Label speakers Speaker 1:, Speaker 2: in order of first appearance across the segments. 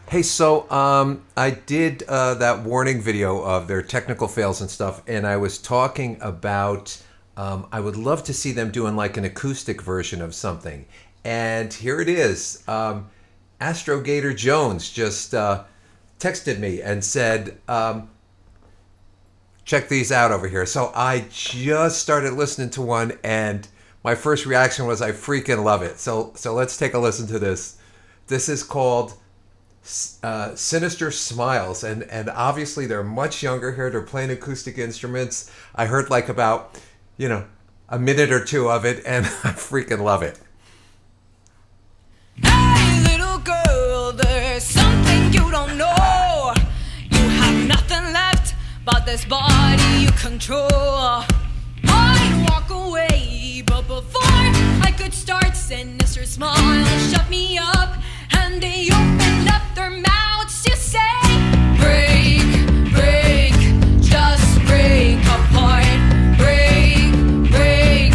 Speaker 1: Hey, so I did that warning video of their technical fails and stuff, and I was talking about I would love to see them doing like an acoustic version of something. And here it is. Astrogator Jones just texted me and said, check these out over here. So I just started listening to one, and my first reaction was I freaking love it. So let's take a listen to this. This is called Sinister Smiles, and obviously they're much younger here. They're playing acoustic instruments. I heard like about a minute or two of it, and I freaking love it.
Speaker 2: Hey little girl, there's something you don't know. You have nothing left but this body you control. I'd walk away, but before I could start, Sinister Smiles shut me up, and they opened up their mouths to say, break, break, just break apart. Break, break,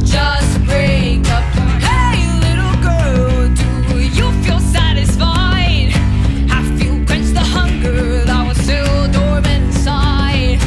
Speaker 2: just break apart. Hey little girl, do you feel satisfied? Have you quenched the hunger that was still dormant inside?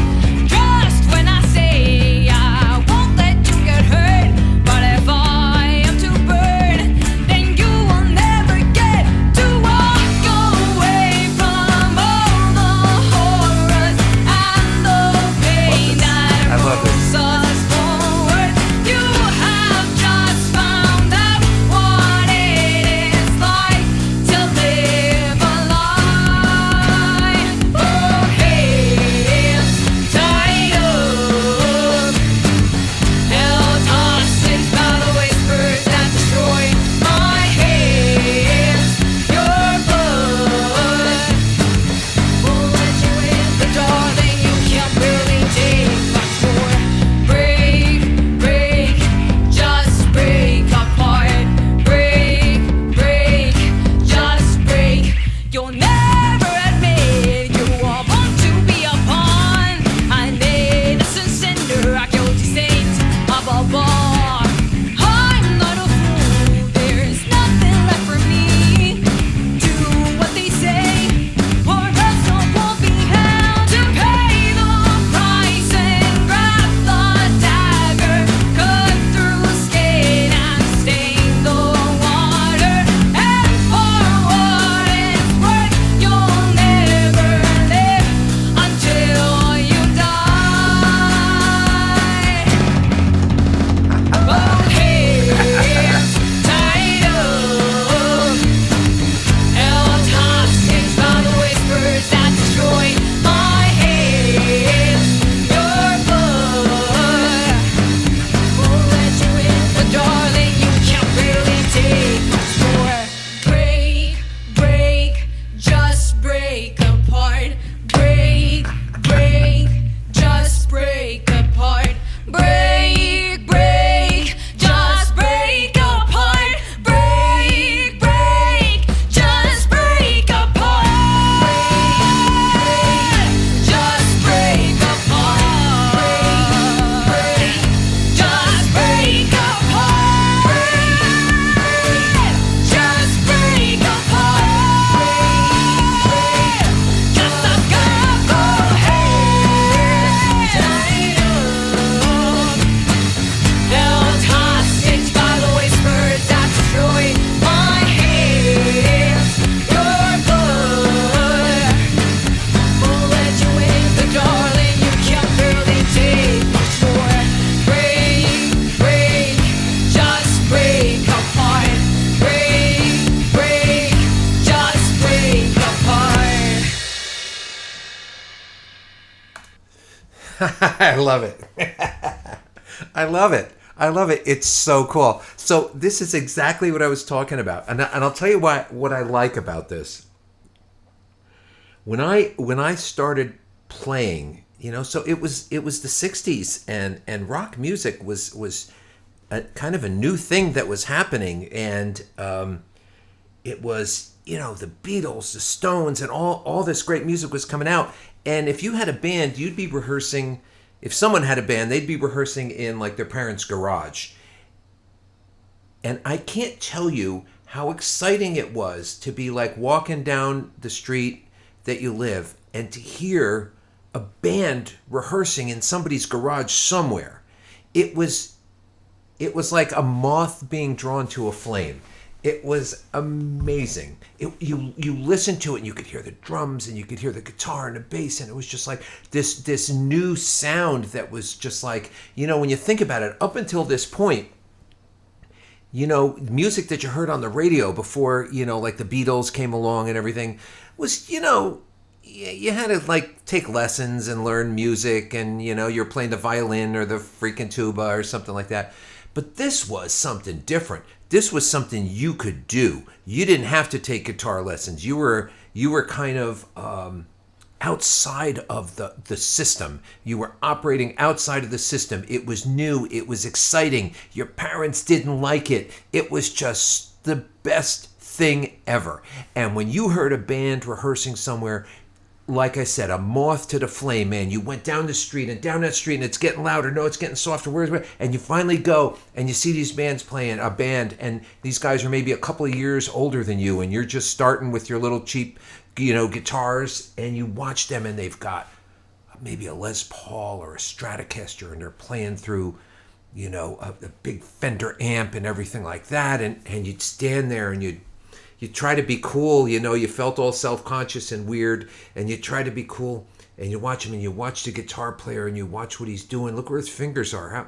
Speaker 2: Just when I say I won't let you get hurt, but if I am to burn, then you will never get to walk away from all the horrors and the pain that
Speaker 1: I love this.
Speaker 2: moves us forward. You have just found out what it is like to live a lie. Oh, hands tied up, held hostage by the whispers that destroy my hands. Your blood will let you in, but darling, you can't really take much more. Break, break, just break apart. Break, break, just break. You'll never admit you are born to be a pawn, an innocent sinner, a guilty saint of a bar. I'm not a fool, there's nothing left for me. Do what they say, or else I won't be held to pay the price and grab the dagger, cut through skin and stain the water. And for what it's worth, you'll never live until you die. Both hands tied up, held hostage by the whispers that destroy my hands. Your blood won't let you in, but darling, you can't really take much more. Break, break, just break apart. Break, break, just break apart. Break, break, just break apart. Break, break, just break apart. Just break apart. Break, just break apart. Just break apart. Just a couple hands tied up, held hostage by the whispers that destroy my hands. Your blood won't let you in, but darling, you can't really take much more. Break, break, just break apart. Break, break, just break apart.
Speaker 1: I love it. I love it. I love it. It's so cool. So this is exactly what I was talking about, and I'll tell you what I like about this. When I started playing, so it was the '60s, and rock music was a kind of a new thing that was happening, and it was the Beatles, the Stones, and all this great music was coming out. And if you had a band, you'd be rehearsing. If someone had a band, they'd be rehearsing in like their parents' garage. And I can't tell you how exciting it was to be like walking down the street that you live and to hear a band rehearsing in somebody's garage somewhere. It was like a moth being drawn to a flame. It was amazing. You listened to it and you could hear the drums and you could hear the guitar and the bass, and it was just like this new sound that was just like, when you think about it, up until this point, music that you heard on the radio before, like the Beatles came along and everything was, you had to like take lessons and learn music, and you're playing the violin or the freaking tuba or something like that. But this was something different. This was something you could do. You didn't have to take guitar lessons. You were kind of outside of the system. You were operating outside of the system. It was new. It was exciting. Your parents didn't like it. It was just the best thing ever. And when you heard a band rehearsing somewhere, like I said, a moth to the flame, man. You went down the street and down that street, and it's getting louder. No, it's getting softer. Where's and you finally go and you see these bands playing a band, and these guys are maybe a couple of years older than you, and you're just starting with your little cheap, guitars, and you watch them, and they've got maybe a Les Paul or a Stratocaster, and they're playing through, a big Fender amp and everything like that, and you'd stand there and you try to be cool, you felt all self-conscious and weird, and you try to be cool, and you watch him, and you watch the guitar player, and you watch what he's doing. Look where his fingers are,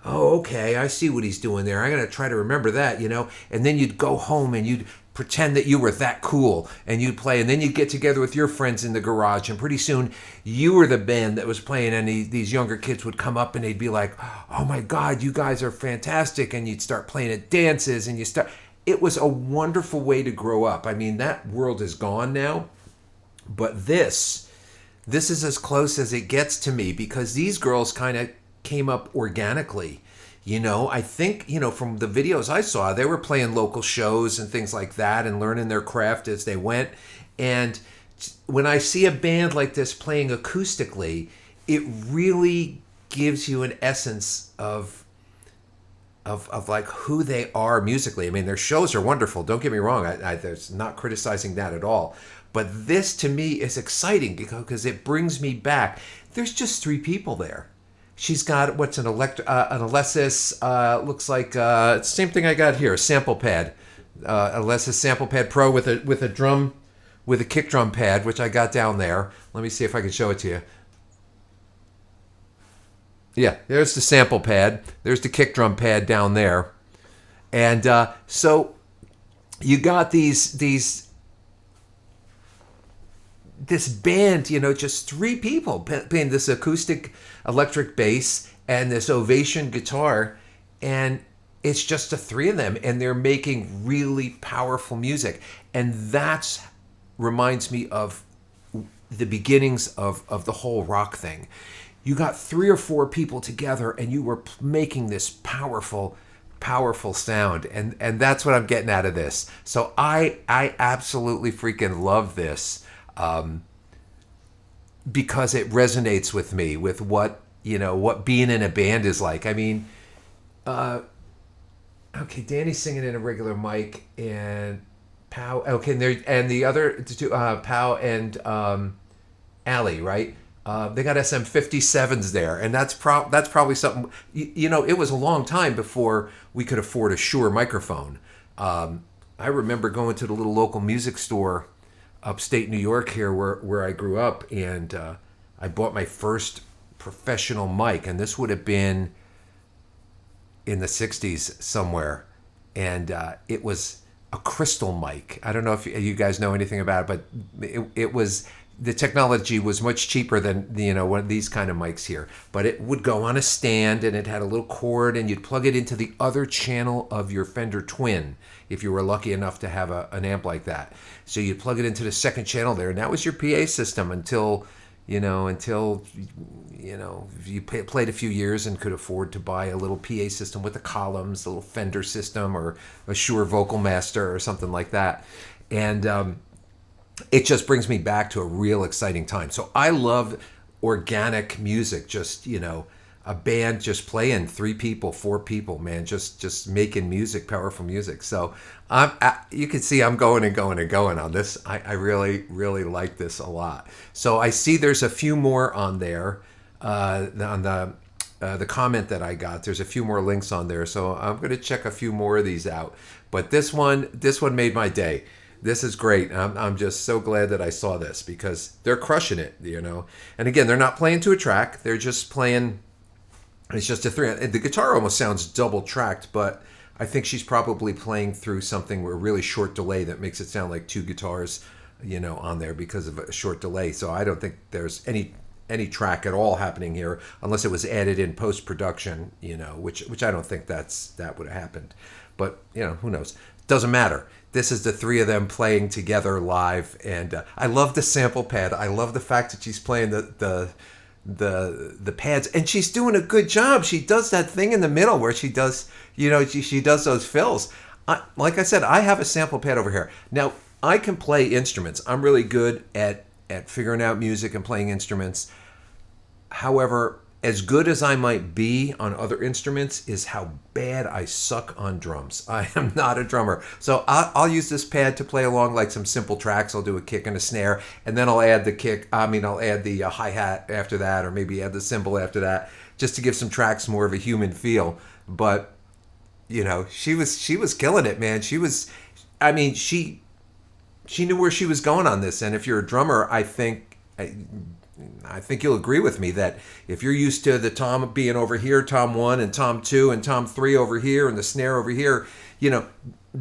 Speaker 1: oh, okay, I see what he's doing there. I'm going to try to remember that, and then you'd go home, and you'd pretend that you were that cool, and you'd play, and then you'd get together with your friends in the garage, and pretty soon you were the band that was playing, and these younger kids would come up, and they'd be like, oh my God, you guys are fantastic, and you'd start playing at dances, and it was a wonderful way to grow up. I mean, that world is gone now, but this is as close as it gets to me, because these girls kind of came up organically. I think, from the videos I saw, they were playing local shows and things like that and learning their craft as they went. And when I see a band like this playing acoustically, it really gives you an essence of like who they are musically. I mean, their shows are wonderful. Don't get me wrong. There's not criticizing that at all. But this to me is exciting because it brings me back. There's just three people there. She's got an Alesis, looks like same thing I got here, a sample pad, Alesis sample pad Pro with a drum, with a kick drum pad, which I got down there. Let me see if I can show it to you. Yeah, there's the sample pad. There's the kick drum pad down there. And so you got this band, just three people playing this acoustic electric bass and this Ovation guitar. And it's just the three of them, and they're making really powerful music. And that reminds me of the beginnings of the whole rock thing. You got three or four people together, and you were making this powerful sound, and that's what I'm getting out of this. So I absolutely freaking love this, because it resonates with me, with what being in a band is like. I mean, okay, Danny's singing in a regular mic, and Pow. Okay, and the other two, Pow and Allie, right? They got SM57s there, and that's probably something. It was a long time before we could afford a Shure microphone. I remember going to the little local music store upstate New York here, where I grew up, and I bought my first professional mic, and this would have been in the 60s somewhere, and it was a crystal mic. I don't know if you guys know anything about it, but it was. The technology was much cheaper than one of these kind of mics here, but it would go on a stand, and it had a little cord, and you'd plug it into the other channel of your Fender Twin if you were lucky enough to have an amp like that. So you'd plug it into the second channel there, and that was your PA system until you played a few years and could afford to buy a little PA system with the columns, a little Fender system, or a Shure Vocal Master or something like that, and it just brings me back to a real exciting time. So I love organic music, just, a band just playing, 3 people, 4 people, man, just making music, powerful music. So you can see I'm going and going and going on this. I really really like this a lot. So I see there's a few more on there, on the comment that I got. There's a few more links on there, so I'm going to check a few more of these out. But this one made my day. This is great. I'm just so glad that I saw this because they're crushing it, you know. And again, they're not playing to a track. They're just playing. It's just a three. The guitar almost sounds double tracked, but I think she's probably playing through something with a really short delay that makes it sound like 2 guitars, you know, on there because of a short delay. So I don't think there's any track at all happening here unless it was added in post production, you know, which I don't think that would have happened. But you know, who knows? Doesn't matter. This is the 3 of them playing together live, and I love the sample pad. I love the fact that she's playing the pads, and she's doing a good job. She does that thing in the middle where she does, you know, she does those fills. Like I said, I have a sample pad over here. Now I can play instruments. I'm really good at figuring out music and playing instruments. However, as good as I might be on other instruments is how bad I suck on drums. I am not a drummer. So I'll use this pad to play along like some simple tracks. I'll do a kick and a snare, and then I'll add I'll add the hi-hat after that, or maybe add the cymbal after that, just to give some tracks more of a human feel. But, you know, she was killing it, man. She knew where she was going on this. And if you're a drummer, I think you'll agree with me that if you're used to the tom being over here, tom 1 and tom 2 and tom 3 over here and the snare over here, you know,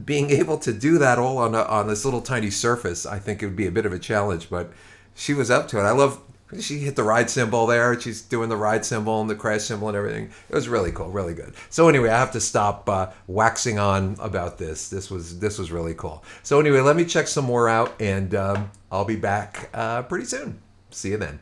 Speaker 1: being able to do that all on this little tiny surface, I think it would be a bit of a challenge, but she was up to it. I love, she hit the ride cymbal there. She's doing the ride cymbal and the crash cymbal and everything. It was really cool, really good. So anyway, I have to stop waxing on about this. This was really cool. So anyway, let me check some more out, and I'll be back pretty soon. See you then.